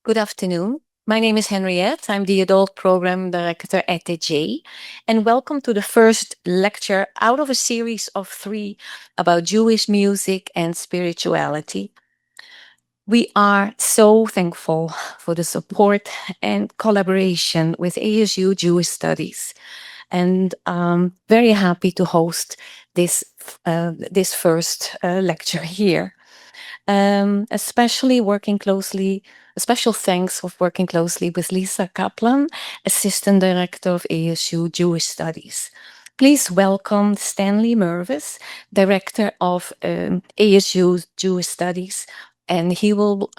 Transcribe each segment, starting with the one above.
Good afternoon. My name is Henriette. I'm the Adult Program Director at the J. And welcome to the first lecture out of a series of 3 about Jewish music and spirituality. We are so thankful for the support and collaboration with ASU Jewish Studies, and very happy to host this first lecture here. Especially working closely, a special thanks of working closely with Lisa Kaplan, Assistant Director of ASU Jewish Studies. Please welcome Stanley Mervis, Director of ASU Jewish Studies, and he will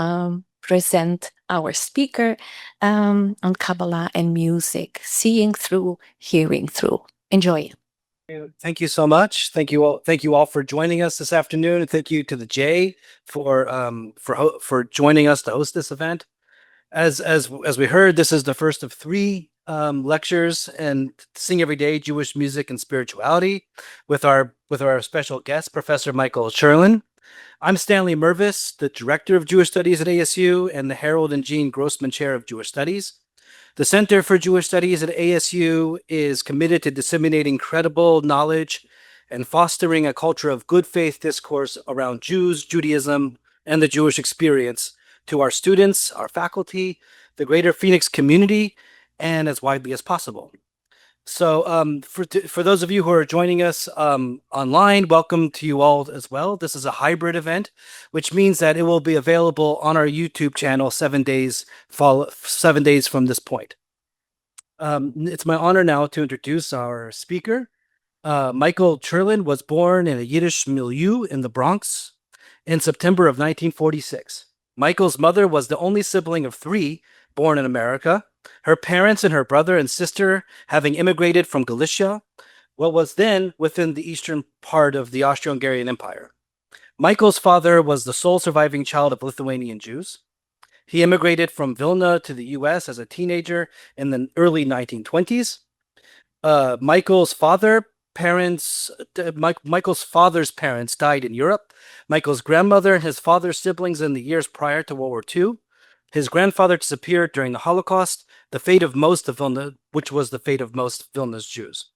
present our speaker on Kabbalah and music, seeing through, hearing through. Enjoy. Thank you so much. Thank you all. Thank you all for joining us this afternoon, and thank you to the J for joining us to host this event. As we heard, this is the first of 3 lectures and Sing Every Day: Jewish Music and Spirituality with our special guest, Professor Michael Cherlin. I'm Stanley Mervis, the Director of Jewish Studies at ASU and the Harold and Jean Grossman Chair of Jewish Studies. The Center for Jewish Studies at ASU is committed to disseminating credible knowledge and fostering a culture of good faith discourse around Jews, Judaism, and the Jewish experience to our students, our faculty, the greater Phoenix community, and as widely as possible. So for those of you who are joining us online, welcome to you all as well. This is a hybrid event, which means that it will be available on our YouTube channel 7 days from this point. It's my honor now to introduce our speaker. Michael Cherlin was born in a Yiddish milieu in the Bronx in September of 1946. Michael's mother was the only sibling of 3 born in America. Her parents and her brother and sister having immigrated from Galicia, what was then within the eastern part of the Austro-Hungarian Empire. Michael's father was the sole surviving child of Lithuanian Jews. He immigrated from Vilna to the US as a teenager in the early 1920s. Michael's father's parents died in Europe. Michael's grandmother and his father's siblings in the years prior to World War II. His grandfather disappeared during the Holocaust, the fate of most of Vilna, which was the fate of most Vilna's Jews.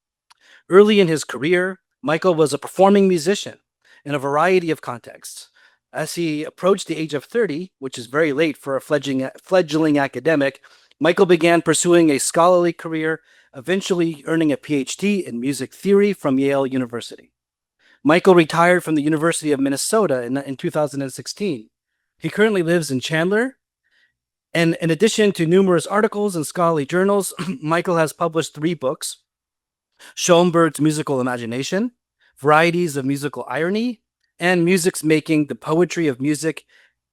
Early in his career, Michael was a performing musician in a variety of contexts. As he approached the age of 30, which is very late for a fledgling academic, Michael began pursuing a scholarly career, eventually earning a PhD in music theory from Yale University. Michael retired from the University of Minnesota in 2016. He currently lives in Chandler. And in addition to numerous articles in scholarly journals, Michael has published 3 books: Schoenberg's Musical Imagination, Varieties of Musical Irony, and Music's Making, the Poetry of Music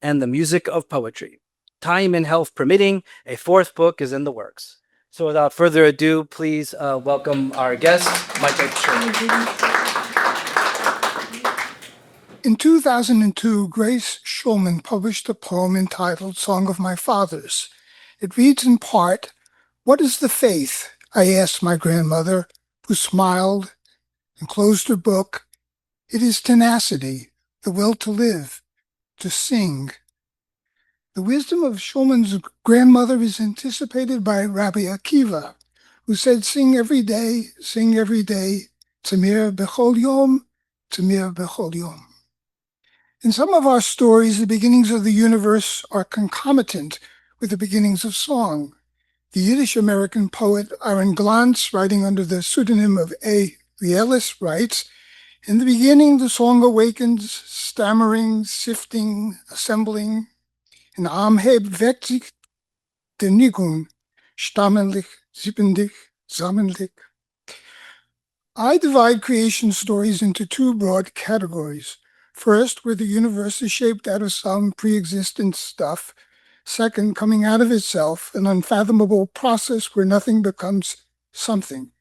and the Music of Poetry. Time and health permitting, a 4th book is in the works. So without further ado, please welcome our guest, Michael Cherlin. In 2002, Grace Schulman published a poem entitled Song of My Fathers. It reads in part, "What is the faith?" I asked my grandmother, who smiled and closed her book. "It is tenacity, the will to live, to sing." The wisdom of Schulman's grandmother is anticipated by Rabbi Akiva, who said, sing every day, Tamir bechol yom, Tamir bechol yom." In some of our stories, the beginnings of the universe are concomitant with the beginnings of song. The Yiddish-American poet Aaron Glantz, writing under the pseudonym of A. Lielis, writes, "In the beginning, the song awakens, stammering, sifting, assembling. In Am heb weckt sich der Nigun, stammenlich, sippendig, sammenlich." I divide creation stories into 2 broad categories. First, where the universe is shaped out of some pre-existent stuff. Second, coming out of itself, an unfathomable process where nothing becomes something.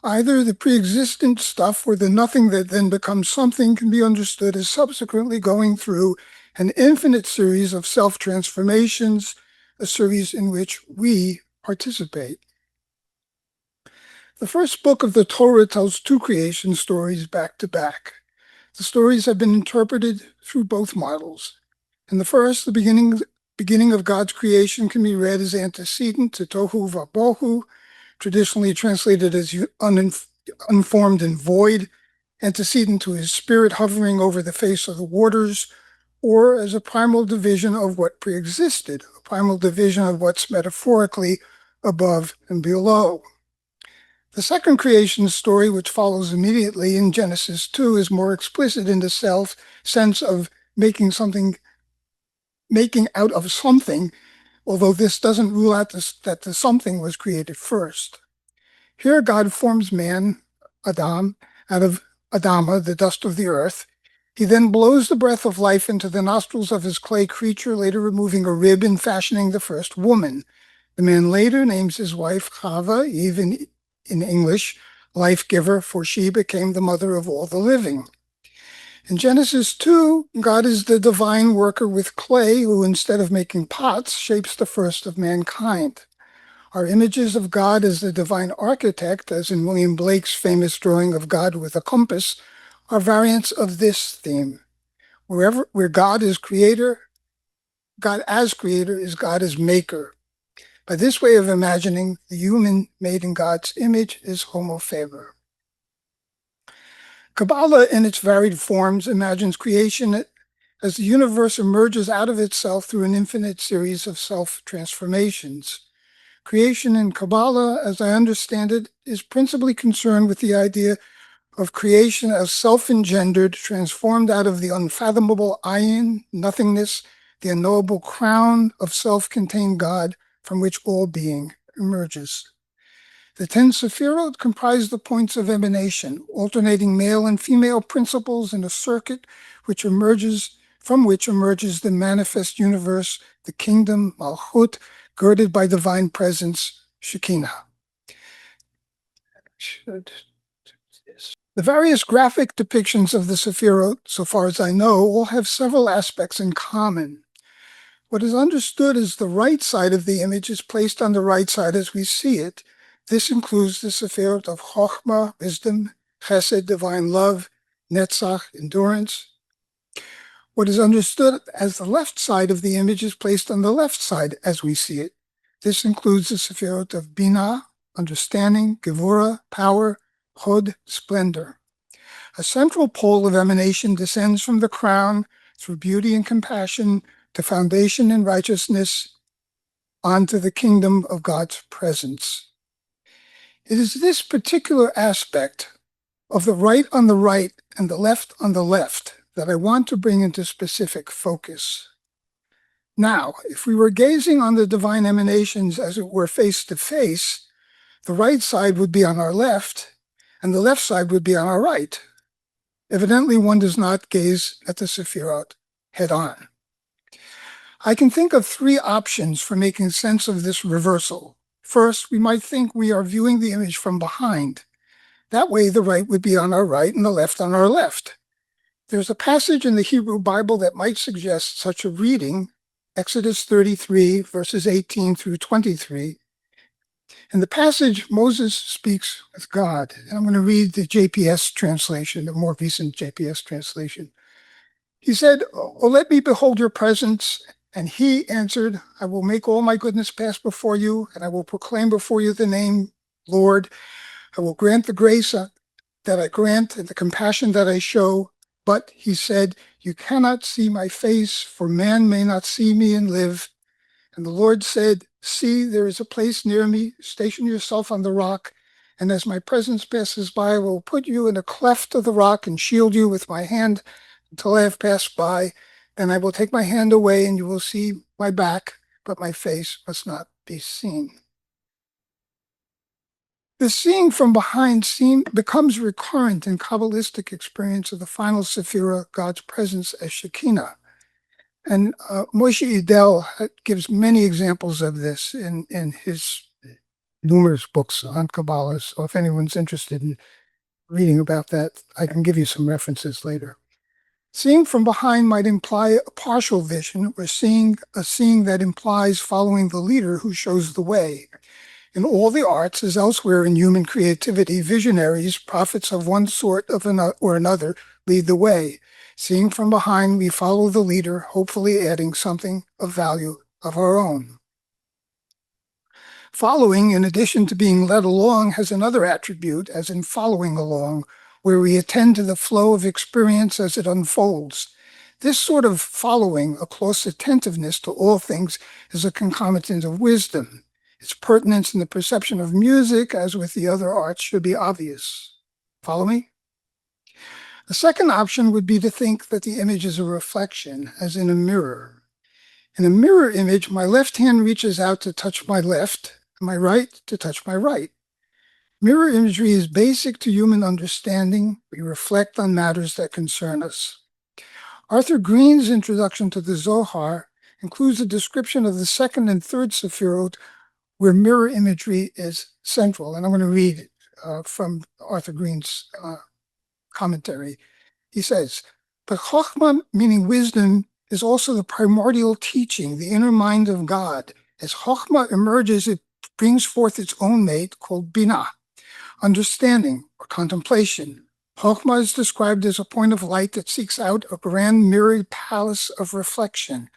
Either the pre-existent stuff or the nothing that then becomes something can be understood as subsequently going through an infinite series of self-transformations, a series in which we participate. The first book of the Torah tells 2 creation stories back to back. The stories have been interpreted through both models. In the first, the beginning of God's creation can be read as antecedent to tohu vabohu, traditionally translated as unformed and void, antecedent to his spirit hovering over the face of the waters, or as a primal division of what preexisted, a primal division of what's metaphorically above and below. The second creation story, which follows immediately in Genesis 2, is more explicit in the sense of making out of something, although this doesn't rule out that the something was created first. Here God forms man, Adam, out of Adama, the dust of the earth. He then blows the breath of life into the nostrils of his clay creature, later removing a rib and fashioning the first woman. The man later names his wife Chava, even in English, life giver, for she became the mother of all the living. In Genesis 2, God is the divine worker with clay who, instead of making pots, shapes the first of mankind. Our images of God as the divine architect, as in William Blake's famous drawing of God with a compass, are variants of this theme. Where God is creator, God as creator is God as maker. By this way of imagining, the human made in God's image is homo faber. Kabbalah, in its varied forms, imagines creation as the universe emerges out of itself through an infinite series of self-transformations. Creation in Kabbalah, as I understand it, is principally concerned with the idea of creation as self-engendered, transformed out of the unfathomable ayin, nothingness, the unknowable crown of self-contained God from which all being emerges. The 10 sefirot comprise the points of emanation, alternating male and female principles in a circuit from which emerges the manifest universe, the kingdom, Malchut, girded by divine presence, Shekinah. The various graphic depictions of the sefirot, so far as I know, all have several aspects in common. What is understood as the right side of the image is placed on the right side as we see it. This includes the sefirot of Chokhmah, wisdom, Chesed, divine love, Netzach, endurance. What is understood as the left side of the image is placed on the left side as we see it. This includes the sefirot of Binah, understanding, Gevurah, power, Hod, splendor. A central pole of emanation descends from the crown through beauty and compassion to foundation and righteousness onto the kingdom of God's presence. It is this particular aspect of the right on the right and the left on the left that I want to bring into specific focus. Now, if we were gazing on the divine emanations as it were face to face, the right side would be on our left and the left side would be on our right. Evidently, one does not gaze at the sefirot head on. I can think of three options for making sense of this reversal. First, we might think we are viewing the image from behind. That way, the right would be on our right and the left on our left. There's a passage in the Hebrew Bible that might suggest such a reading, Exodus 33, verses 18 through 23. In the passage, Moses speaks with God. And I'm going to read the JPS translation, the more recent JPS translation. He said, "Oh, let me behold your presence." And he answered, "I will make all my goodness pass before you, and I will proclaim before you the name Lord. I will grant the grace that I grant and the compassion that I show. But," he said, "you cannot see my face, for man may not see me and live." And the Lord said, "See, there is a place near me. Station yourself on the rock. And as my presence passes by, I will put you in a cleft of the rock and shield you with my hand until I have passed by. Then I will take my hand away and you will see my back, but my face must not be seen." The seeing from behind becomes recurrent in Kabbalistic experience of the final Sephirah, God's presence as Shekinah. And Moshe Idel gives many examples of this in his numerous books on Kabbalah. So if anyone's interested in reading about that, I can give you some references later. Seeing from behind might imply a partial vision, or seeing that implies following the leader who shows the way. In all the arts, as elsewhere in human creativity, visionaries, prophets of one sort or another, lead the way. Seeing from behind, we follow the leader, hopefully adding something of value of our own. Following, in addition to being led along, has another attribute, as in following along, where we attend to the flow of experience as it unfolds. This sort of following, a close attentiveness to all things, is a concomitant of wisdom. Its pertinence in the perception of music, as with the other arts, should be obvious. Follow me? The second option would be to think that the image is a reflection, as in a mirror. In a mirror image, my left hand reaches out to touch my left, and my right to touch my right. Mirror imagery is basic to human understanding. We reflect on matters that concern us. Arthur Green's introduction to the Zohar includes a description of the second and third sefirot where mirror imagery is central. And I'm going to read from Arthur Green's commentary. He says, but Chokhmah, meaning wisdom, is also the primordial teaching, the inner mind of God. As Chokhmah emerges, it brings forth its own mate called Binah, understanding or contemplation. Chokhmah is described as a point of light that seeks out a grand mirrored palace of reflection.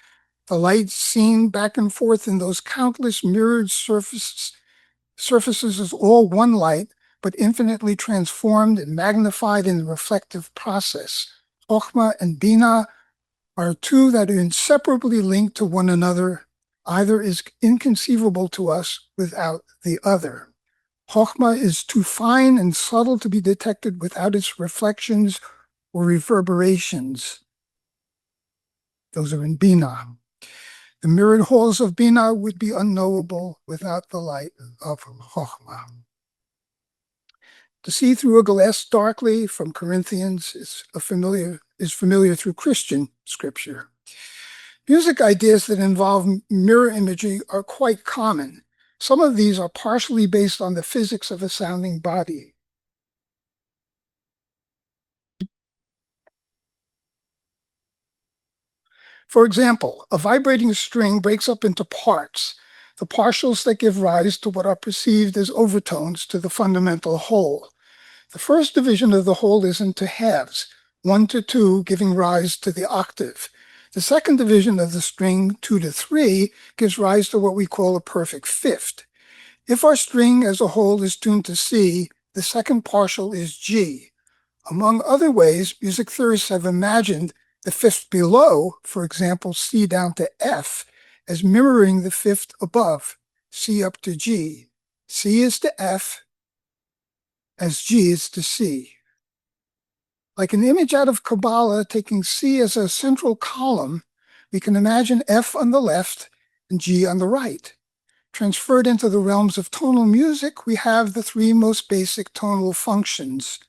The light seen back and forth in those countless mirrored surfaces is all one light, but infinitely transformed and magnified in the reflective process. Chokhmah and Binah are two that are inseparably linked to one another. Either is inconceivable to us without the other. Chokhmah is too fine and subtle to be detected without its reflections or reverberations. Those are in Binah. The mirrored halls of Binah would be unknowable without the light of Chokhmah. To see through a glass darkly from Corinthians is familiar through Christian scripture. Music ideas that involve mirror imagery are quite common. Some of these are partially based on the physics of a sounding body. For example, a vibrating string breaks up into parts, the partials that give rise to what are perceived as overtones to the fundamental whole. The first division of the whole is into halves, 1 to 2 giving rise to the octave. The second division of the string, 2 to 3, gives rise to what we call a perfect fifth. If our string as a whole is tuned to C, the second partial is G. Among other ways, music theorists have imagined the fifth below, for example, C down to F, as mirroring the fifth above, C up to G. C is to F, as G is to C. Like an image out of Kabbalah taking C as a central column, we can imagine F on the left and G on the right. Transferred into the realms of tonal music, we have the three most basic tonal functions: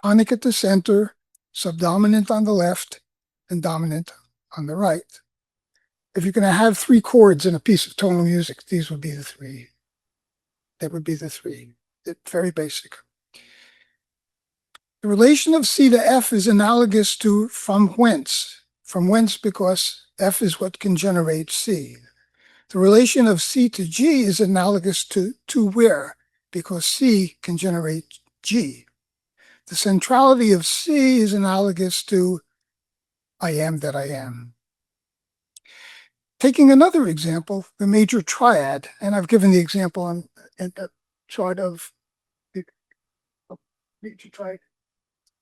tonic at the center, subdominant on the left, and dominant on the right. If you're going to have three chords in a piece of tonal music, these would be the three. That would be the three. It's very basic. The relation of C to F is analogous to from whence. From whence because F is what can generate C. The relation of C to G is analogous to where, because C can generate G. The centrality of C is analogous to I am that I am. Taking another example, the major triad, and I've given the example on the chart of the major triad,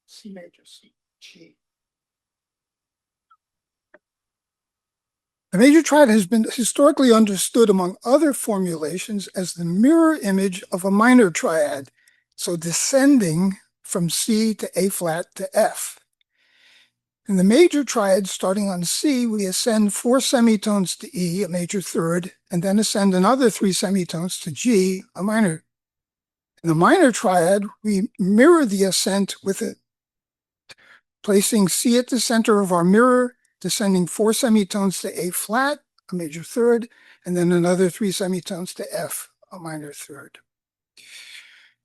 C major, C, G. The major triad has been historically understood, among other formulations, as the mirror image of a minor triad, so descending from C to A flat to F. In the major triad, starting on C, we ascend 4 semitones to E, a major third, and then ascend another 3 semitones to G, a minor. In the minor triad, we mirror the ascent with it, placing C at the center of our mirror, descending 4 semitones to A flat, a major third, and then another 3 semitones to F, a minor third.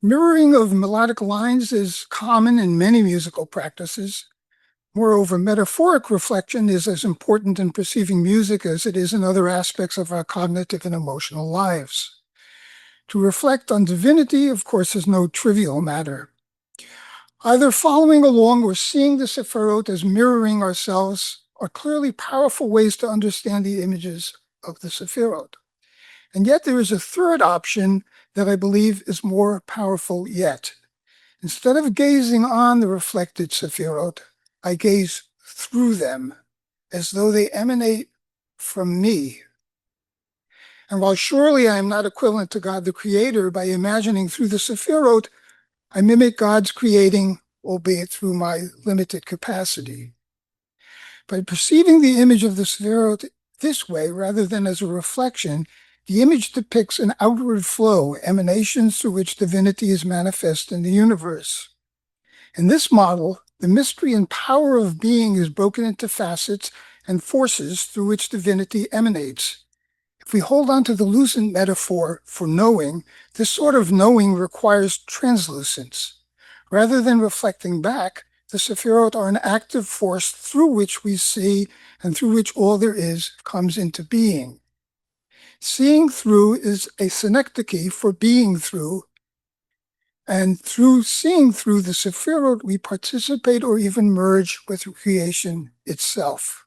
Mirroring of melodic lines is common in many musical practices. Moreover, metaphoric reflection is as important in perceiving music as it is in other aspects of our cognitive and emotional lives. To reflect on divinity, of course, is no trivial matter. Either following along or seeing the sefirot as mirroring ourselves are clearly powerful ways to understand the images of the sefirot. And yet there is a third option that I believe is more powerful yet. Instead of gazing on the reflected sefirot, I gaze through them as though they emanate from me. And while surely I am not equivalent to God the Creator by imagining through the sefirot, I mimic God's creating, albeit through my limited capacity. By perceiving the image of the sefirot this way, rather than as a reflection, the image depicts an outward flow, emanations through which divinity is manifest in the universe. In this model, the mystery and power of being is broken into facets and forces through which divinity emanates. If we hold on to the lucent metaphor for knowing, this sort of knowing requires translucence. Rather than reflecting back, the sefirot are an active force through which we see and through which all there is comes into being. Seeing through is a synecdoche for being through, and through seeing through the sefirot, we participate or even merge with creation itself.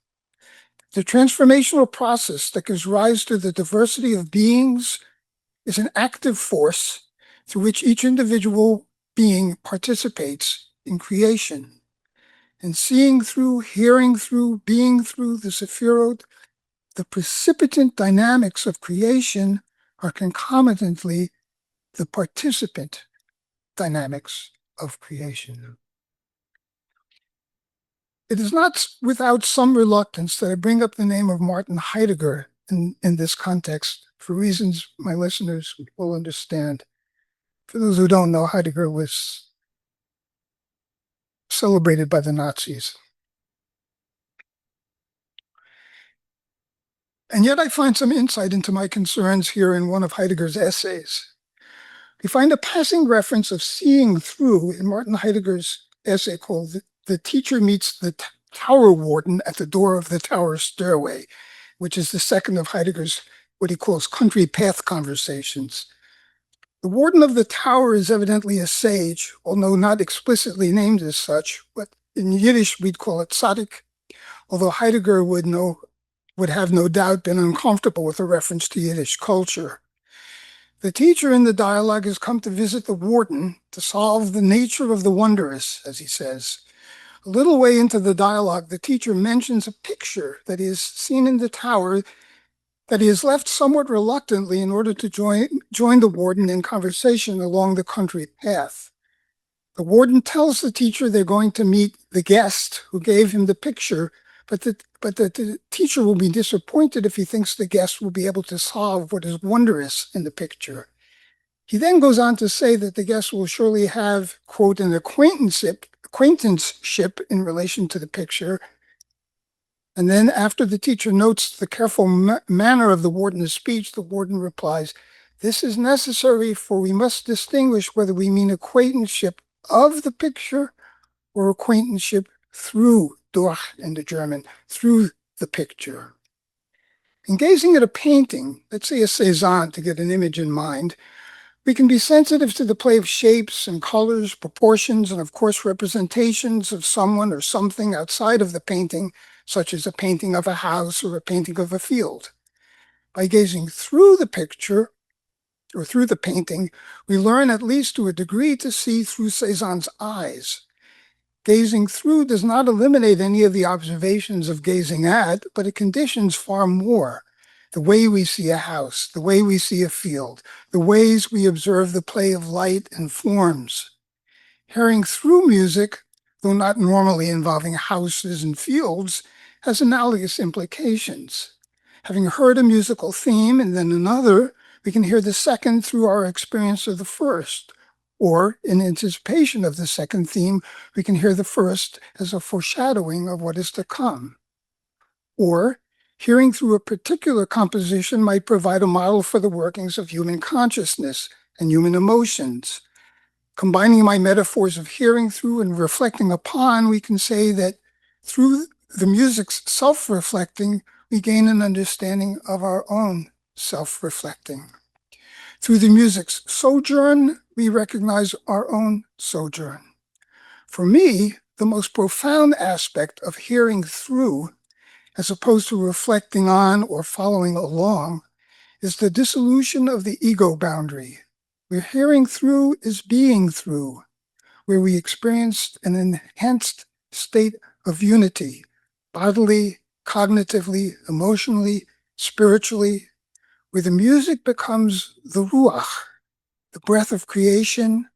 The transformational process that gives rise to the diversity of beings is an active force through which each individual being participates in creation. And seeing through, hearing through, being through the sefirot, the precipitant dynamics of creation are concomitantly the participant dynamics of creation. It is not without some reluctance that I bring up the name of Martin Heidegger in this context, for reasons my listeners will understand. For those who don't know, Heidegger was celebrated by the Nazis. And yet I find some insight into my concerns here in one of Heidegger's essays. We find a passing reference of seeing through in Martin Heidegger's essay called The Teacher Meets the Tower Warden at the Door of the Tower Stairway, which is the second of Heidegger's what he calls country path conversations. The warden of the tower is evidently a sage, although not explicitly named as such, but in Yiddish we'd call it tzaddik, although Heidegger would have no doubt been uncomfortable with a reference to Yiddish culture. The teacher in the dialogue has come to visit the warden to solve the nature of the wondrous, as he says. A little way into the dialogue, the teacher mentions a picture that he has seen in the tower that he has left somewhat reluctantly in order to join the warden in conversation along the country path. The warden tells the teacher they're going to meet the guest who gave him the picture, but the teacher will be disappointed if he thinks the guest will be able to solve what is wondrous in the picture. He then goes on to say that the guest will surely have, quote, an acquaintanceship in relation to the picture. And then after the teacher notes the careful manner of the warden's speech, the warden replies, "This is necessary, for we must distinguish whether we mean acquaintanceship of the picture or acquaintanceship through, durch in the German, through the picture." In gazing at a painting, let's say a Cézanne to get an image in mind, we can be sensitive to the play of shapes and colors, proportions, and of course representations of someone or something outside of the painting, such as a painting of a house or a painting of a field. By gazing through the picture or through the painting, we learn at least to a degree to see through Cézanne's eyes. Gazing through does not eliminate any of the observations of gazing at, but it conditions far more. The way we see a house, the way we see a field, the ways we observe the play of light and forms. Hearing through music, though not normally involving houses and fields, has analogous implications. Having heard a musical theme and then another, we can hear the second through our experience of the first. Or, in anticipation of the second theme, we can hear the first as a foreshadowing of what is to come. Or, hearing through a particular composition might provide a model for the workings of human consciousness and human emotions. Combining my metaphors of hearing through and reflecting upon, we can say that through the music's self-reflecting, we gain an understanding of our own self-reflecting. Through the music's sojourn, we recognize our own sojourn. For me, the most profound aspect of hearing through as opposed to reflecting on or following along, is the dissolution of the ego boundary, where hearing through is being through, where we experience an enhanced state of unity, bodily, cognitively, emotionally, spiritually, where the music becomes the ruach, the breath of creation,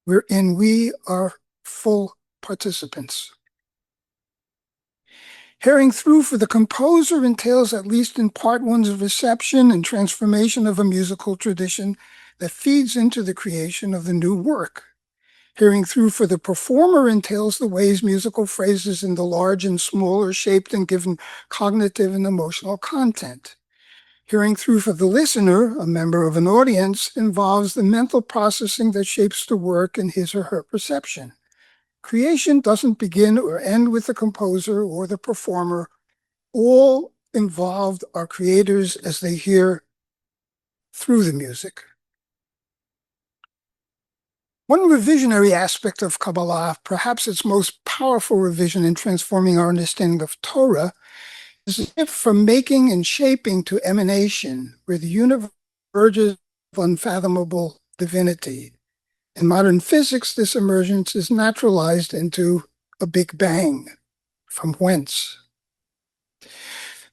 wherein we are full participants. Hearing through for the composer entails, at least in part, one's reception and transformation of a musical tradition that feeds into the creation of the new work. Hearing through for the performer entails the ways musical phrases in the large and small are shaped and given cognitive and emotional content. Hearing through for the listener, a member of an audience, involves the mental processing that shapes the work and his or her perception. Creation doesn't begin or end with the composer or the performer. All involved are creators as they hear through the music. One revisionary aspect of Kabbalah, perhaps its most powerful revision in transforming our understanding of Torah, is the shift from making and shaping to emanation, where the universe verges of unfathomable divinity. In modern physics, this emergence is naturalized into a Big Bang, from whence.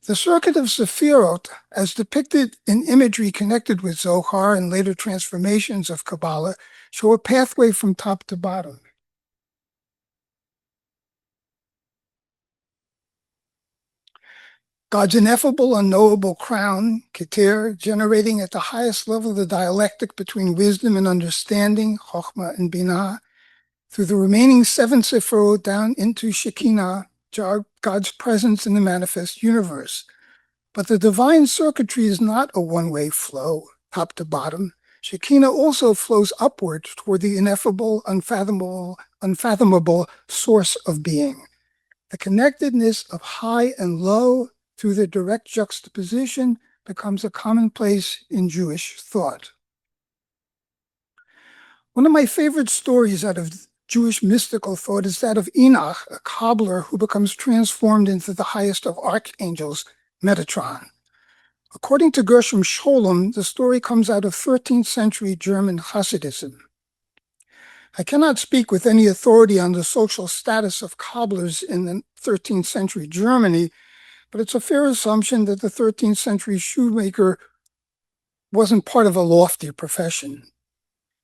The circuit of sefirot, as depicted in imagery connected with Zohar and later transformations of Kabbalah, show a pathway from top to bottom. God's ineffable, unknowable crown, Keter, generating at the highest level the dialectic between wisdom and understanding, Chokhmah and Binah, through the remaining 7 sefirot down into Shekinah, God's presence in the manifest universe. But the divine circuitry is not a one-way flow, top to bottom. Shekinah also flows upward toward the ineffable, unfathomable source of being. The connectedness of high and low through their direct juxtaposition becomes a commonplace in Jewish thought. One of my favorite stories out of Jewish mystical thought is that of Enoch, a cobbler who becomes transformed into the highest of archangels, Metatron. According to Gershom Scholem, the story comes out of 13th century German Hasidism. I cannot speak with any authority on the social status of cobblers in the 13th century Germany, but it's a fair assumption that the 13th century shoemaker wasn't part of a lofty profession.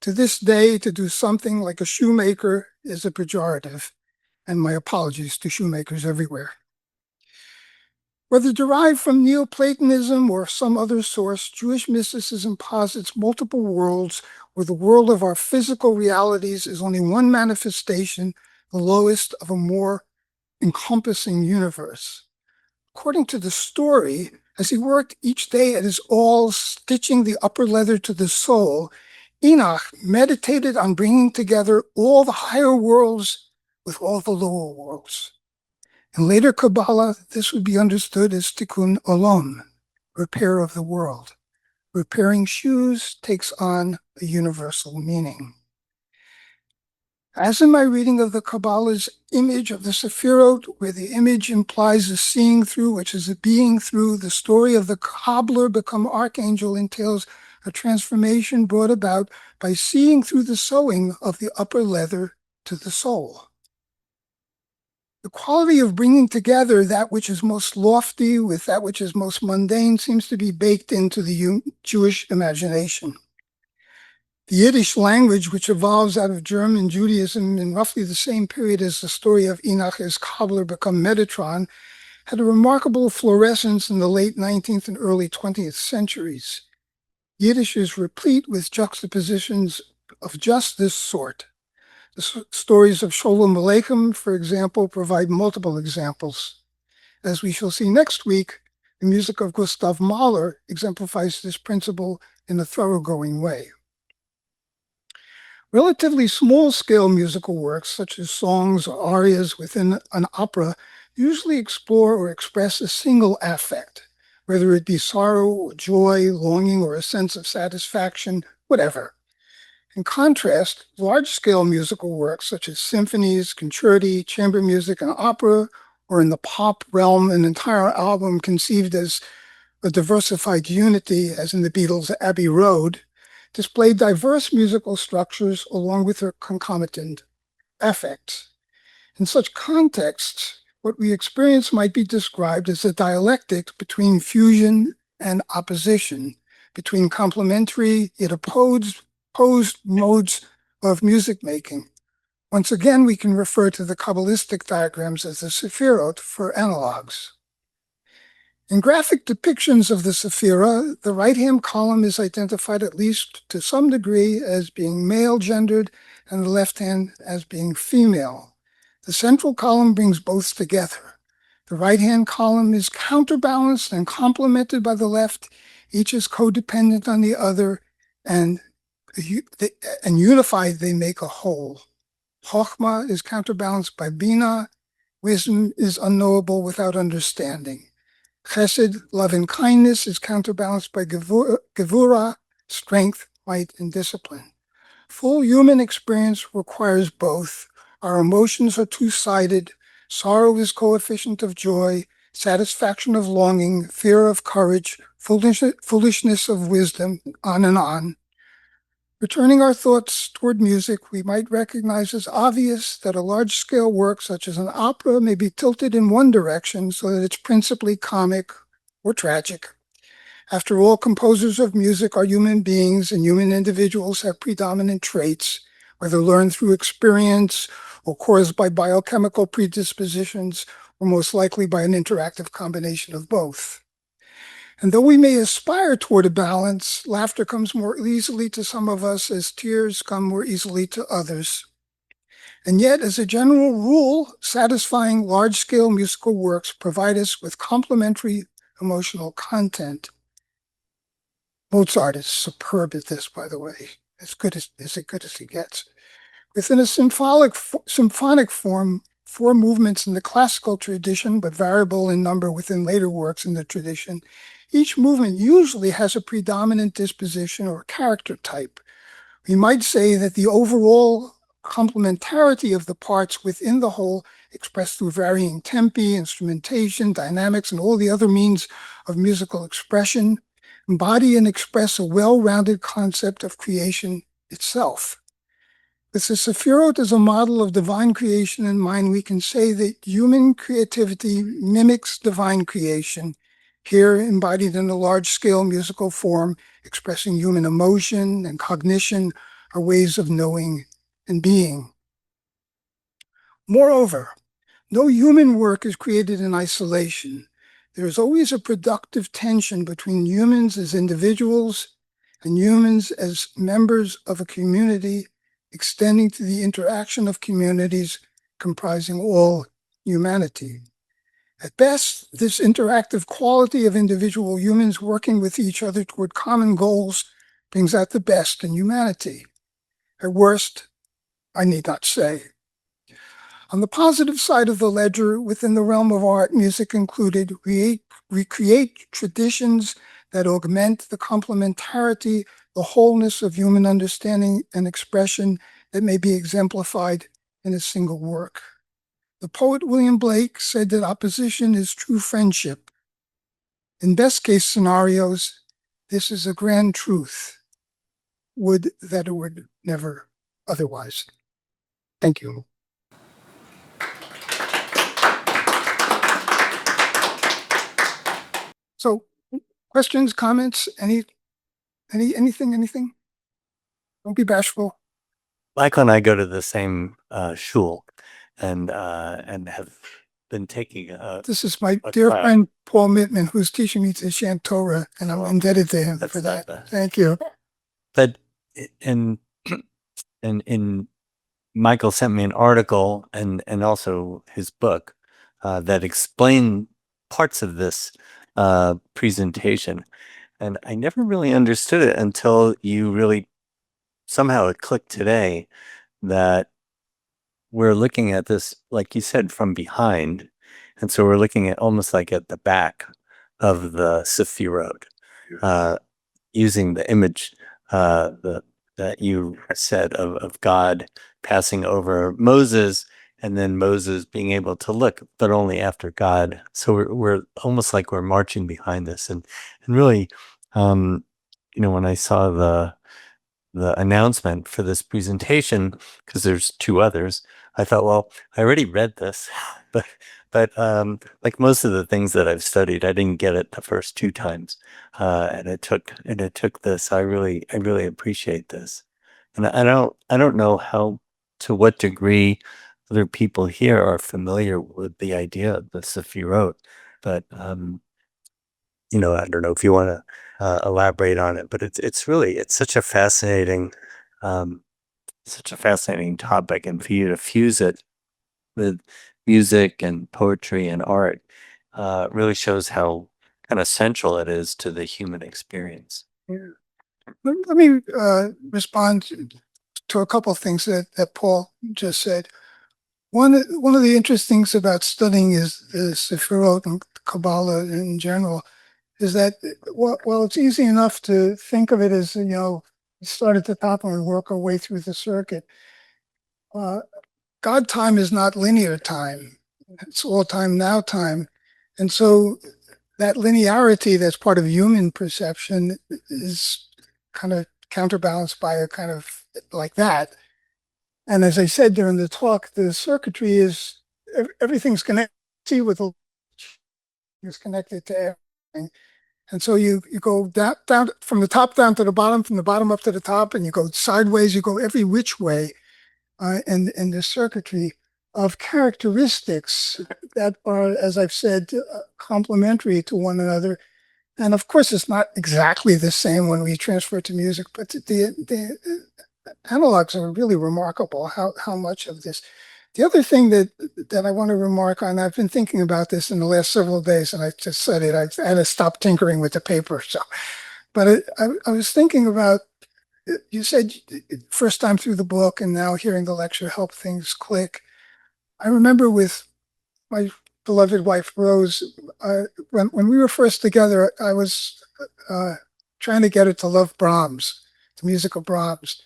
To this day, to do something like a shoemaker is a pejorative, and my apologies to shoemakers everywhere. Whether derived from Neoplatonism or some other source, Jewish mysticism posits multiple worlds where the world of our physical realities is only one manifestation, the lowest of a more encompassing universe. According to the story, as he worked each day at his awl, stitching the upper leather to the sole, Enoch meditated on bringing together all the higher worlds with all the lower worlds. In later Kabbalah, this would be understood as tikkun olam, repair of the world. Repairing shoes takes on a universal meaning. As in my reading of the Kabbalah's image of the sefirot, where the image implies a seeing through, which is a being through, the story of the cobbler become archangel entails a transformation brought about by seeing through the sewing of the upper leather to the soul. The quality of bringing together that which is most lofty with that which is most mundane seems to be baked into the Jewish imagination. The Yiddish language, which evolves out of German Judaism in roughly the same period as the story of Enoch as cobbler become Metatron, had a remarkable florescence in the late 19th and early 20th centuries. Yiddish is replete with juxtapositions of just this sort. The stories of Sholem Aleichem, for example, provide multiple examples. As we shall see next week, the music of Gustav Mahler exemplifies this principle in a thoroughgoing way. Relatively small-scale musical works, such as songs or arias within an opera, usually explore or express a single affect, whether it be sorrow or joy, longing or a sense of satisfaction, whatever. In contrast, large-scale musical works such as symphonies, concerti, chamber music, and opera or in the pop realm, an entire album conceived as a diversified unity, as in the Beatles' Abbey Road, displayed diverse musical structures along with their concomitant effects. In such contexts, what we experience might be described as a dialectic between fusion and opposition, between complementary yet opposed modes of music making. Once again, we can refer to the Kabbalistic diagrams as the sefirot for analogs. In graphic depictions of the sephira, the right-hand column is identified at least to some degree as being male-gendered and the left hand as being female. The central column brings both together. The right-hand column is counterbalanced and complemented by the left. Each is codependent on the other, and unified they make a whole. Chokhmah is counterbalanced by Bina. Wisdom is unknowable without understanding. Chesed, love and kindness, is counterbalanced by Gevurah, strength, might, and discipline. Full human experience requires both. Our emotions are two-sided. Sorrow is coefficient of joy, satisfaction of longing, fear of courage, foolishness of wisdom, on and on. Returning our thoughts toward music, we might recognize as obvious that a large-scale work such as an opera may be tilted in one direction so that it's principally comic or tragic. After all, composers of music are human beings, and human individuals have predominant traits, whether learned through experience or caused by biochemical predispositions, or most likely by an interactive combination of both. And though we may aspire toward a balance, laughter comes more easily to some of us as tears come more easily to others. And yet, as a general rule, satisfying large-scale musical works provide us with complementary emotional content. Mozart is superb at this, by the way, as good as he gets. Within a symphonic form, 4 movements in the classical tradition, but variable in number within later works in the tradition, each movement usually has a predominant disposition or character type. We might say that the overall complementarity of the parts within the whole, expressed through varying tempi, instrumentation, dynamics, and all the other means of musical expression, embody and express a well-rounded concept of creation itself. With the Sefirot as a model of divine creation in mind, we can say that human creativity mimics divine creation, here embodied in a large-scale musical form, expressing human emotion and cognition, or ways of knowing and being. Moreover, no human work is created in isolation. There is always a productive tension between humans as individuals and humans as members of a community, extending to the interaction of communities comprising all humanity. At best, this interactive quality of individual humans working with each other toward common goals brings out the best in humanity. At worst, I need not say. On the positive side of the ledger, within the realm of art, music included, recreate traditions that augment the complementarity, the wholeness of human understanding and expression that may be exemplified in a single work. The poet William Blake said that opposition is true friendship. In best-case scenarios, this is a grand truth. Would that it would never otherwise. Thank you. So, questions, comments, anything? Don't be bashful. Michael and I go to the same shul, and have been taking This is my a dear class. friend Paul Mittman, who's teaching me to chant Torah, and I'm indebted to him That's for not that. bad. Thank you. But in Michael sent me an article and also his book that explained parts of this presentation, and I never really understood it until you really somehow it clicked today that we're looking at this, like you said, from behind. And so we're looking at almost like at the back of the sefirot, using the image that you said of God passing over Moses and then Moses being able to look, but only after God. So we're almost like we're marching behind this, and really, when I saw the announcement for this presentation, because there's two others, I thought, well, I already read this, but like most of the things that I've studied, I didn't get it the first two times, and it took this. I really appreciate this, and I don't know to what degree other people here are familiar with the idea of the sefirot, but I don't know if you want to elaborate on it, but it's um, such a fascinating topic, and for you to fuse it with music and poetry and art really shows how kind of central it is to the human experience. Yeah. Let me respond to a couple of things that Paul just said. One of the interesting things about studying is Sefirot and Kabbalah in general is that while it's easy enough to think of it as, start at the top and work our way through the circuit, God time is not linear time. It's all time, now time. And so that linearity that's part of human perception is kind of counterbalanced by a kind of like that. And as I said during the talk, the circuitry is everything's connected. See, with the is connected to everything, and so you go down from the top down to the bottom, from the bottom up to the top, and you go sideways. You go every which way, in the circuitry of characteristics that are, as I've said, complementary to one another. And of course, it's not exactly the same when we transfer to music, but the analogs are really remarkable. How much of this. The other thing that I want to remark on, I've been thinking about this in the last several days, and I just said it. I had to stop tinkering with the paper. So, but I was thinking about. You said first time through the book, and now hearing the lecture helped things click. I remember with my beloved wife Rose, when we were first together, I was trying to get her to love Brahms, the music of Brahms.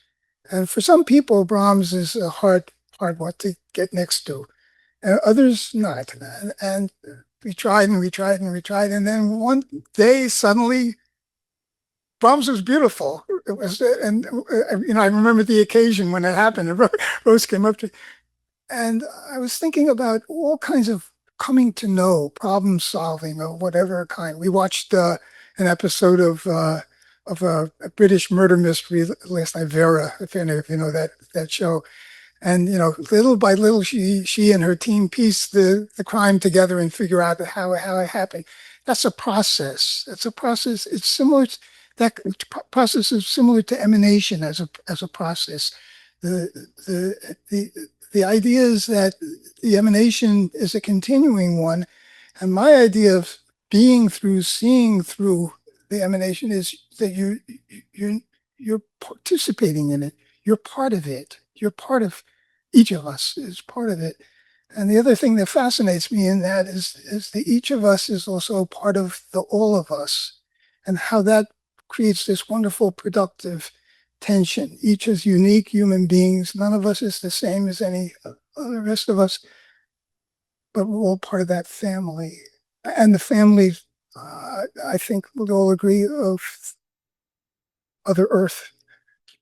And for some people, Brahms is a hard one to get next to, and others not. And we tried and we tried and we tried, and then one day suddenly, Brahms was beautiful. It was, and I remember the occasion when it happened. And Rose came up to, and I was thinking about all kinds of coming to know, problem solving of whatever kind. We watched an episode of a British murder mystery last night, Vera, if any of you know that show. And little by little, she and her team piece the crime together and figure out how it happened. That's a process. It's a process. It's similar. That process is similar to emanation as a process. The idea is that the emanation is a continuing one, and my idea of being through, seeing through the emanation is that you're participating in it. You're part of it. You're part of each of us is part of it. And the other thing that fascinates me in that is that each of us is also part of the all of us, and how that creates this wonderful productive tension. Each is unique human beings. None of us is the same as any other rest of us, but we're all part of that family. And the family, I think we'll all agree, of Other Earth,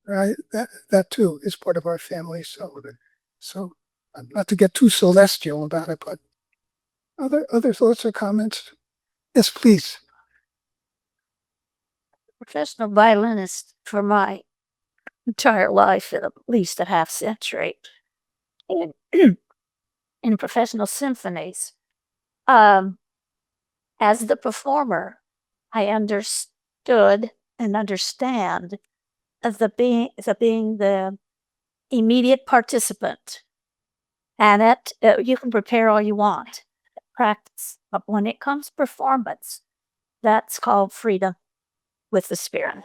right? That too is part of our family. So not to get too celestial about it, but other thoughts or comments? Yes, please. Professional violinist for my entire life, at least a half century, in, in professional symphonies. As the performer, I understood and understand as being the immediate participant, and that you can prepare all you want, practice, but when it comes to performance, that's called freedom with the spirit.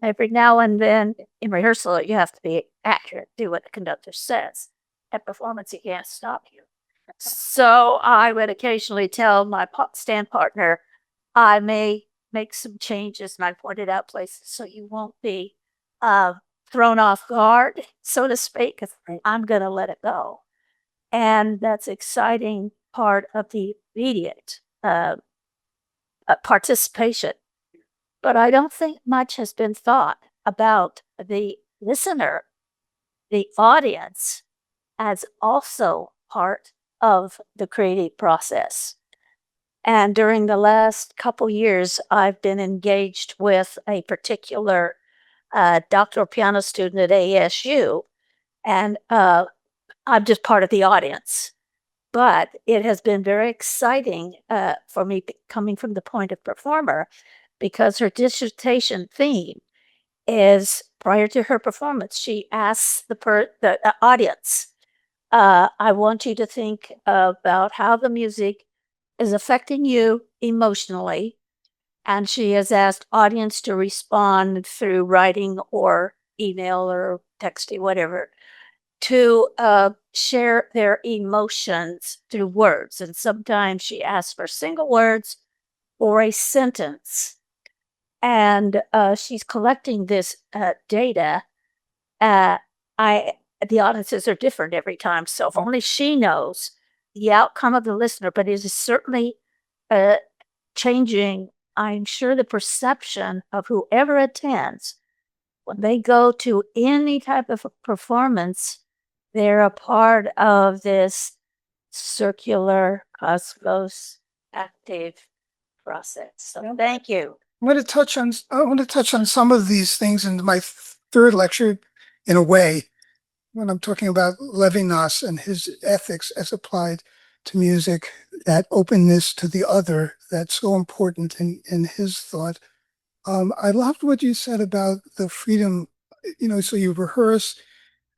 Every now and then in rehearsal, you have to be accurate, do what the conductor says. At performance, he can't stop you. So I would occasionally tell my stand partner, I may make some changes, and I pointed out places so you won't be thrown off guard, so to speak, because I'm going to let it go. And that's exciting part of the immediate participation. But I don't think much has been thought about the listener, the audience, as also part of the creative process. And during the last couple years, I've been engaged with a particular doctoral piano student at ASU, and I'm just part of the audience. But it has been very exciting for me coming from the point of performer, because her dissertation theme is, prior to her performance, she asks the audience, I want you to think about how the music is affecting you emotionally. And she has asked audience to respond through writing or email or texting, whatever, to share their emotions through words. And sometimes she asks for single words or a sentence. And she's collecting this data. I The audiences are different every time, so if only she knows the outcome of the listener, but it is certainly changing, I'm sure, the perception of whoever attends. When they go to any type of a performance, they're a part of this circular cosmos active process. So thank you. I want to touch on some of these things in my third lecture in a way, when I'm talking about Levinas and his ethics as applied to music, that openness to the other that's so important in his thought. I loved what you said about the freedom, so you rehearse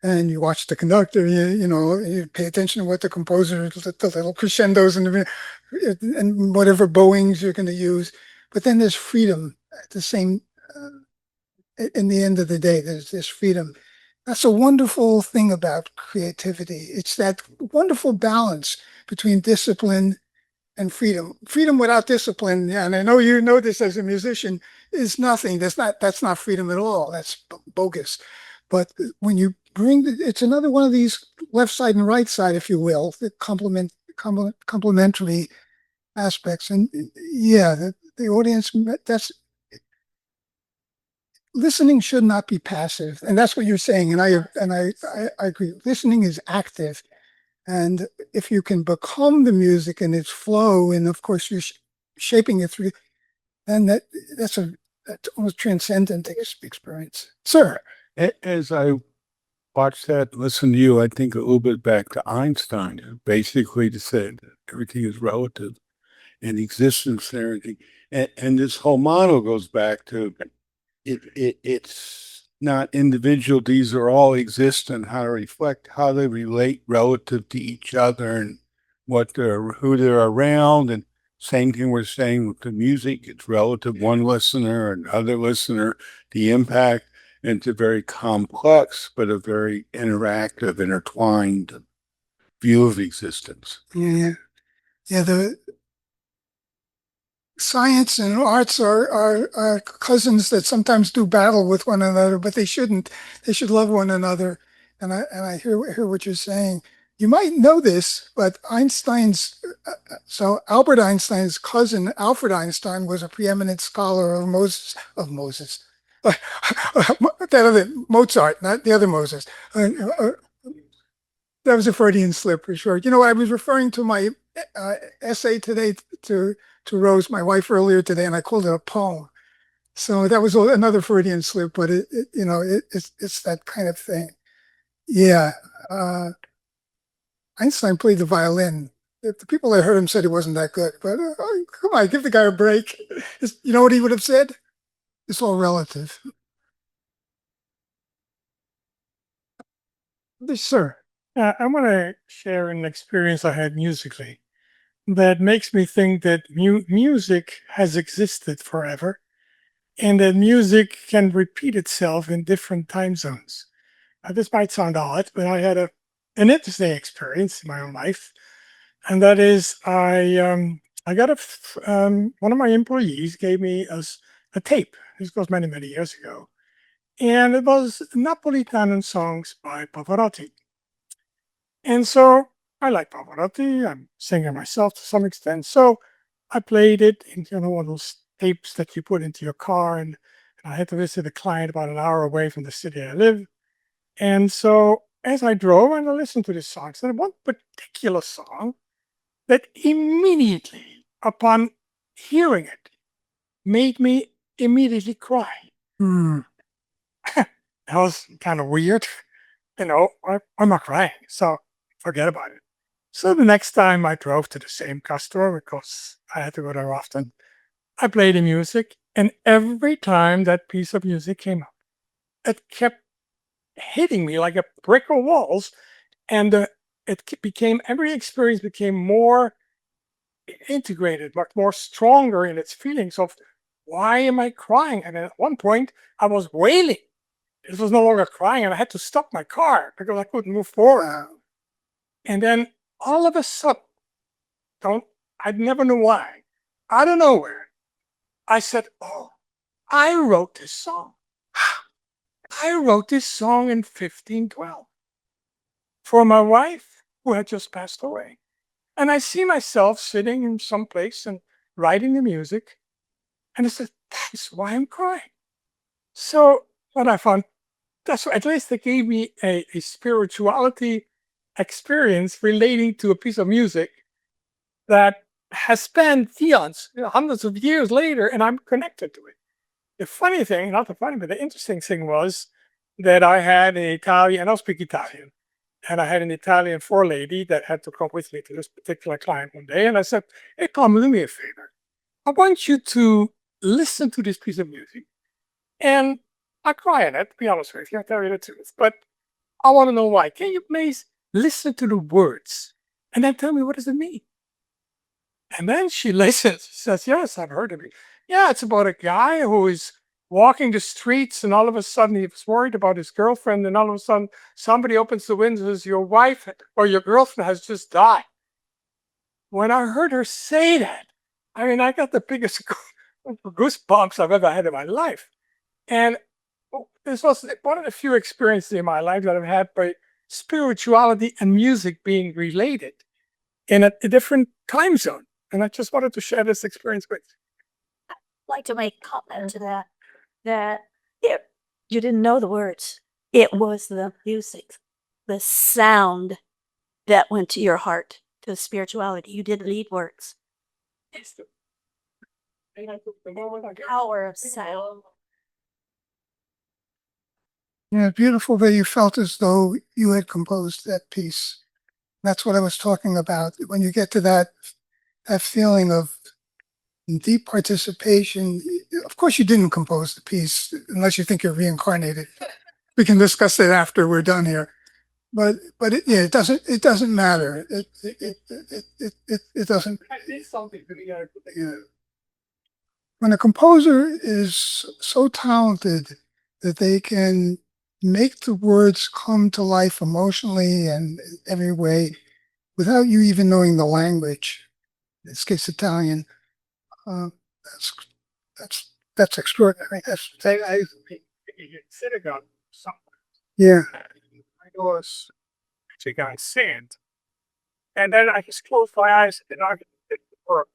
and you watch the conductor, you pay attention to what the composer, the little crescendos and whatever bowings you're going to use. But then there's freedom at the same, in the end of the day, there's this freedom. That's a wonderful thing about creativity. It's that wonderful balance between discipline and freedom. Freedom without discipline, yeah, and I know you know this as a musician, is nothing. That's not freedom at all. That's bogus. But when you it's another one of these left side and right side, if you will, the complementary aspects. And yeah, the audience, that's listening should not be passive, and that's what you're saying. And I agree. Listening is active, and if you can become the music and its flow, and of course you're shaping it through, then that's almost transcendent experience, sir. As I watch that, listen to you, I think a little bit back to Einstein, who basically said everything is relative and existence and everything. And this whole model goes back to it's not individual, these are all existent, how to reflect, how they relate relative to each other and who they're around. And same thing we're saying with the music, it's relative, one listener, another listener, the impact. And it's a very complex, but a very interactive, intertwined view of existence. Yeah. The science and arts are cousins that sometimes do battle with one another, but they shouldn't. They should love one another. And I hear what you're saying. You might know this, but Albert Einstein's cousin Alfred Einstein was a preeminent scholar of Moses. That other Mozart, not the other Moses. That was a Freudian slip for sure. I was referring to my essay today to Rose, my wife, earlier today, and I called it a poem. So that was another Freudian slip, but it's that kind of thing. Yeah. Einstein played the violin. The people that heard him said he wasn't that good, but come on, give the guy a break. You know what he would have said? It's all relative. Sir. I want to share an experience I had musically that makes me think that music has existed forever and that music can repeat itself in different time zones. This might sound odd, but I had an interesting experience in my own life, and that is I got one of my employees gave me a tape. This was many, many years ago, and it was Napolitan songs by Pavarotti. And so I like Pavarotti. I'm singing myself to some extent. So I played it in, one of those tapes that you put into your car. And I had to visit a client about an hour away from the city I live. And so as I drove and I listened to the songs, and one particular song that immediately, upon hearing it, made me immediately cry. Hmm. That was kind of weird. I'm not crying, so forget about it. So the next time I drove to the same customer, because I had to go there often, I played the music, and every time that piece of music came up, it kept hitting me like a brick of walls, and every experience became more integrated, much more stronger in its feelings of why am I crying? And at one point, I was wailing. It was no longer crying, and I had to stop my car because I couldn't move forward. And then all of a sudden, I never knew why, out of nowhere, I said, "Oh, I wrote this song. I wrote this song in 1512 for my wife who had just passed away." And I see myself sitting in some place and writing the music. And I said, that's why I'm crying. So what I found, at least it gave me a spirituality experience relating to a piece of music that has spanned eons, hundreds of years later, and I'm connected to it. The funny thing, not the funny, but the interesting thing was that I had an Italian, and I speak Italian, and I had an Italian forelady that had to come with me to this particular client one day. And I said, hey, Tom, do me a favor. I want you to listen to this piece of music. And I cry on it, to be honest with you, I tell you the truth. But I want to know why. Can you please listen to the words and then tell me what does it mean? And then she listens. She says, yes, I've heard of it. Yeah, it's about a guy who is walking the streets, and all of a sudden he was worried about his girlfriend, and all of a sudden somebody opens the window and says, your wife or your girlfriend has just died. When I heard her say that, I mean, I got the biggest goosebumps I've ever had in my life. And this was one of the few experiences in my life that I've had by spirituality and music being related in a different time zone. And I just wanted to share this experience with you. I'd like to make a comment to that. You didn't know the words. It was the music, the sound that went to your heart, to the spirituality. You didn't need words. The power of sound. Yeah, beautiful that you felt as though you had composed that piece. That's what I was talking about. When you get to that feeling of deep participation, of course you didn't compose the piece unless you think you're reincarnated. We can discuss it after we're done here. But it doesn't matter. It doesn't. Yeah. When a composer is so talented that they can make the words come to life emotionally and every way without you even knowing the language, in this case Italian, that's extraordinary. Synagogue, something. Yeah. I was actually got sand. And then I just closed my eyes and I could work.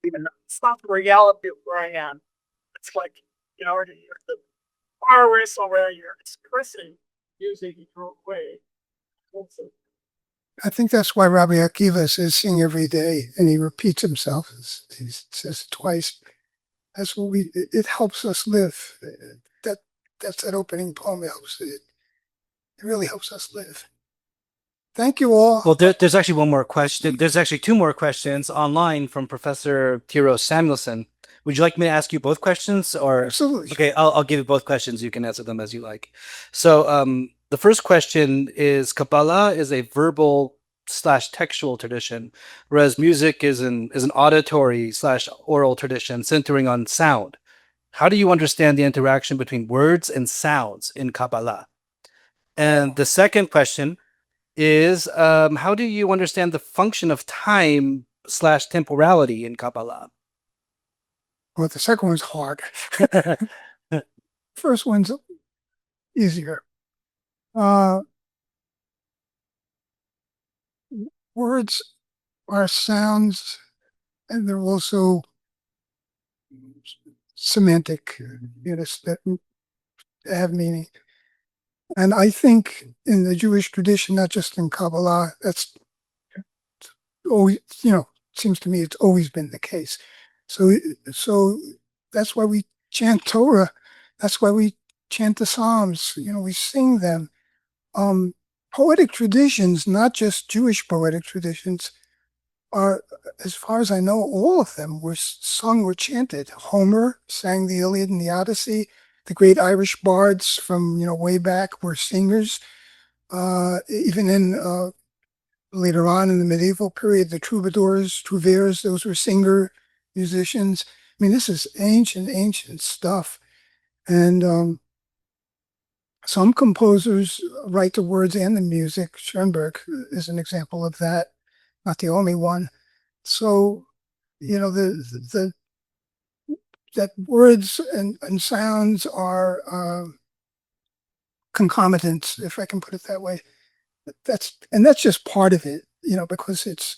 Even it's not the reality of where I am. It's like, you're far away somewhere, you're expressing music in your own way. I think that's why Rabbi Akiva says sing every day, and he repeats himself. He says it twice. That's what it helps us live. That's that opening poem. It really helps us live. Thank you all. Well, there's actually one more question. There's actually two more questions online from Professor Tiro Samuelson. Would you like me to ask you both questions, or? Absolutely. Okay, I'll give you both questions. You can answer them as you like. So, the first question is: Kabbalah is a verbal / textual tradition, whereas music is an auditory / oral tradition centering on sound. How do you understand the interaction between words and sounds in Kabbalah? And the second question is, how do you understand the function of time / temporality in Kabbalah? Well, the second one's hard. First one's easier. words are sounds, and they're also semantic, that have meaning. And I think in the Jewish tradition, not just in Kabbalah, that's always, seems to me it's always been the case. So that's why we chant Torah. That's why we chant the Psalms. We sing them. Poetic traditions, not just Jewish poetic traditions, are, as far as I know, all of them were sung or chanted. Homer sang the Iliad and the Odyssey. The great Irish bards from way back were singers. Even in later on in the medieval period, the troubadours, trouvères, those were singer musicians. I mean, this is ancient stuff. And some composers write the words and the music. Schoenberg is an example of that, not the only one. So, the that words and sounds are concomitant, if I can put it that way. That's just part of it, because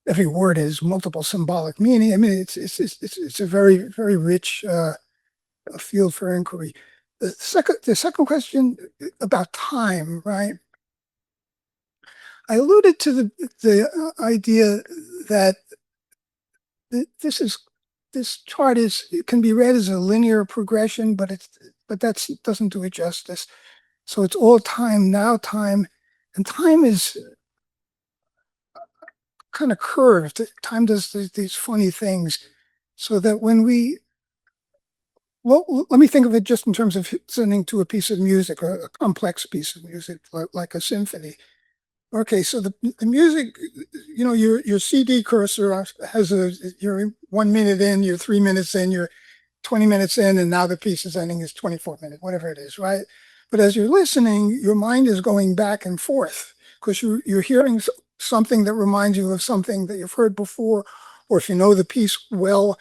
every word has multiple symbolic meaning. I mean, it's a very, very rich field for inquiry. The second question about time, right? I alluded to the idea that this chart it can be read as a linear progression, but that doesn't do it justice. So it's all time, now time, and time is kind of curved. Time does these funny things, so that let me think of it just in terms of listening to a piece of music, or a complex piece of music, like a symphony. Okay, so the music, your CD cursor has you're 1 minute in, you're 3 minutes in, you're 20 minutes in, and now the piece is ending is 24 minutes, whatever it is, right? But as you're listening, your mind is going back and forth, because you're hearing something that reminds you of something that you've heard before, or if you know the piece well,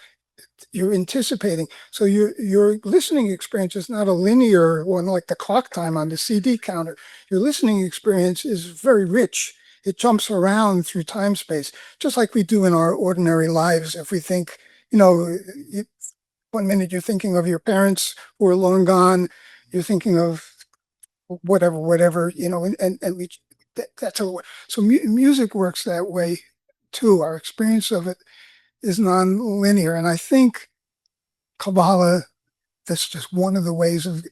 you're anticipating. So your listening experience is not a linear one like the clock time on the CD counter. Your listening experience is very rich. It jumps around through time space, just like we do in our ordinary lives. If we think, 1 minute you're thinking of your parents who are long gone, you're thinking of whatever, and that's how. So music works that way too. Our experience of it is non-linear, and I think Kabbalah, that's just one of the ways of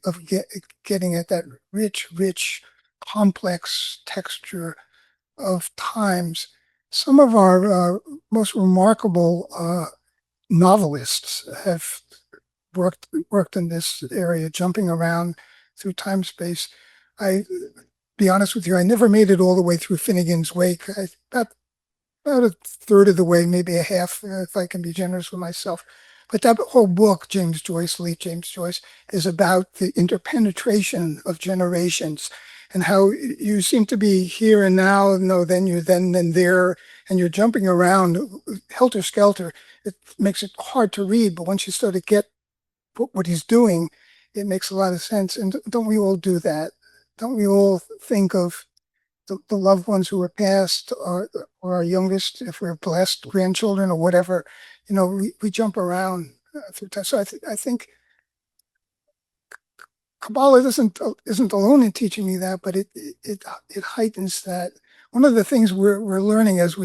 getting at that rich, complex texture of times. Some of our most remarkable novelists have worked in this area, jumping around through time space. I be honest with you, I never made it all the way through Finnegan's Wake. About a third of the way, maybe a half, if I can be generous with myself. But that whole book, James Joyce, is about the interpenetration of generations, and how you seem to be here and now, no, then you're then and there, and you're jumping around helter skelter. It makes it hard to read, but once you start to get what he's doing, it makes a lot of sense. And don't we all do that? Don't we all think of the loved ones who are passed, or our youngest, if we're blessed, grandchildren or whatever, we jump around through time. So I think Kabbalah isn't alone in teaching me that, but it heightens that. One of the things we're learning as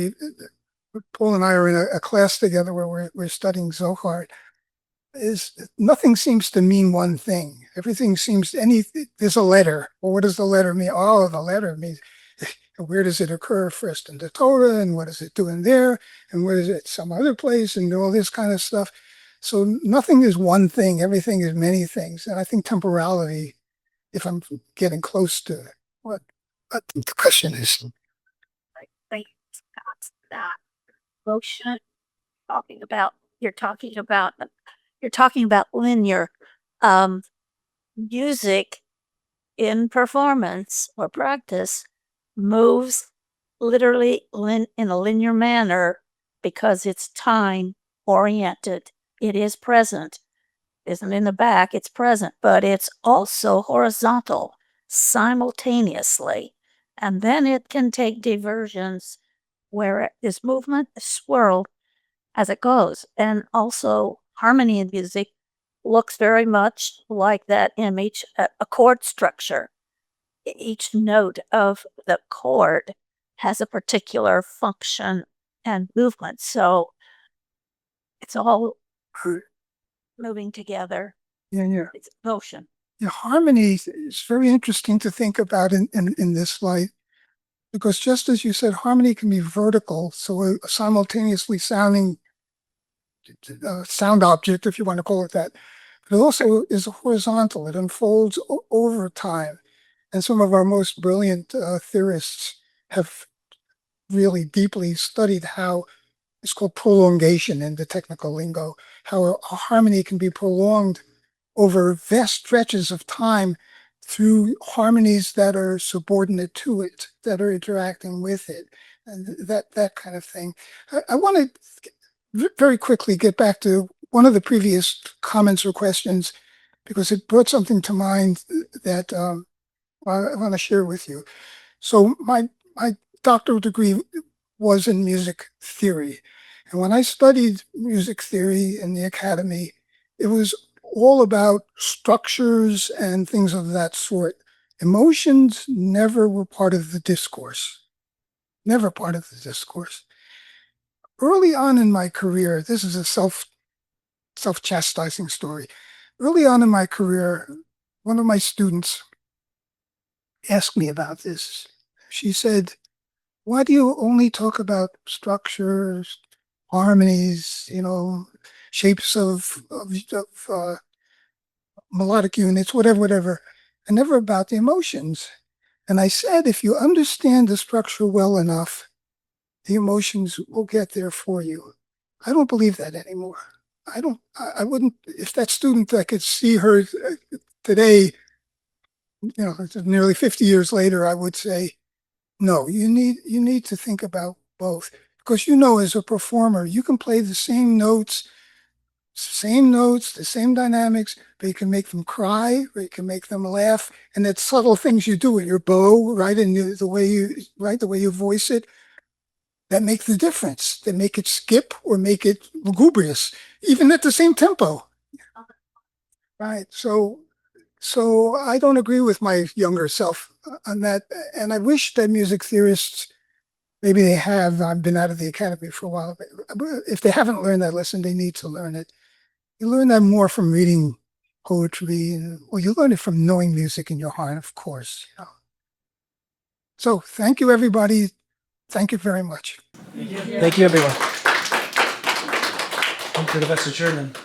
Paul and I are in a class together where we're studying Zohar, is nothing seems to mean one thing. Everything seems there's a letter. Well, what does the letter mean? Oh, the letter means, where does it occur first in the Torah, and what is it doing there, and where is it some other place, and all this kind of stuff. So nothing is one thing. Everything is many things. And I think temporality, if I'm getting close to what the question is. I think that's that motion you're talking about linear music in performance or practice moves literally in a linear manner because it's time oriented. It is present. Isn't in the back, it's present, but it's also horizontal simultaneously. And then it can take diversions where there's movement, a swirl as it goes. And also, harmony in music looks very much like that image, a chord structure. Each note of the chord has a particular function and movement. So it's all moving together. Yeah. It's motion. Yeah, harmony is very interesting to think about in this light, because just as you said, harmony can be vertical, so a simultaneously sounding sound object, if you want to call it that, but it also is horizontal. It unfolds over time. And some of our most brilliant theorists have really deeply studied how it's called prolongation in the technical lingo, how a harmony can be prolonged over vast stretches of time through harmonies that are subordinate to it, that are interacting with it, and that kind of thing. I want to very quickly get back to one of the previous comments or questions, because it brought something to mind that I want to share with you. So my doctoral degree was in music theory. And when I studied music theory in the academy, it was all about structures and things of that sort. Emotions never were part of the discourse. Never part of the discourse. Early on in my career, this is a self-chastising story. Early on in my career, one of my students asked me about this. She said, "Why do you only talk about structures, harmonies, shapes of melodic units, whatever, and never about the emotions?" And I said, if you understand the structure well enough, the emotions will get there for you. I don't believe that anymore. I wouldn't, if that student, I could see her today, nearly 50 years later, I would say, no, you need to think about both, because as a performer, you can play the same notes, the same dynamics, but you can make them cry, or you can make them laugh, and that subtle things you do with your bow, right, and the way you voice it, that make the difference. That make it skip or make it lugubrious, even at the same tempo, right? So I don't agree with my younger self on that, and I wish that music theorists, maybe they have. I've been out of the academy for a while, but if they haven't learned that lesson, they need to learn it. You learn that more from reading poetry, or you learn it from knowing music in your heart, of course. So thank you, everybody. Thank you very much. Thank you, everyone. Thank you, Professor Cherlin.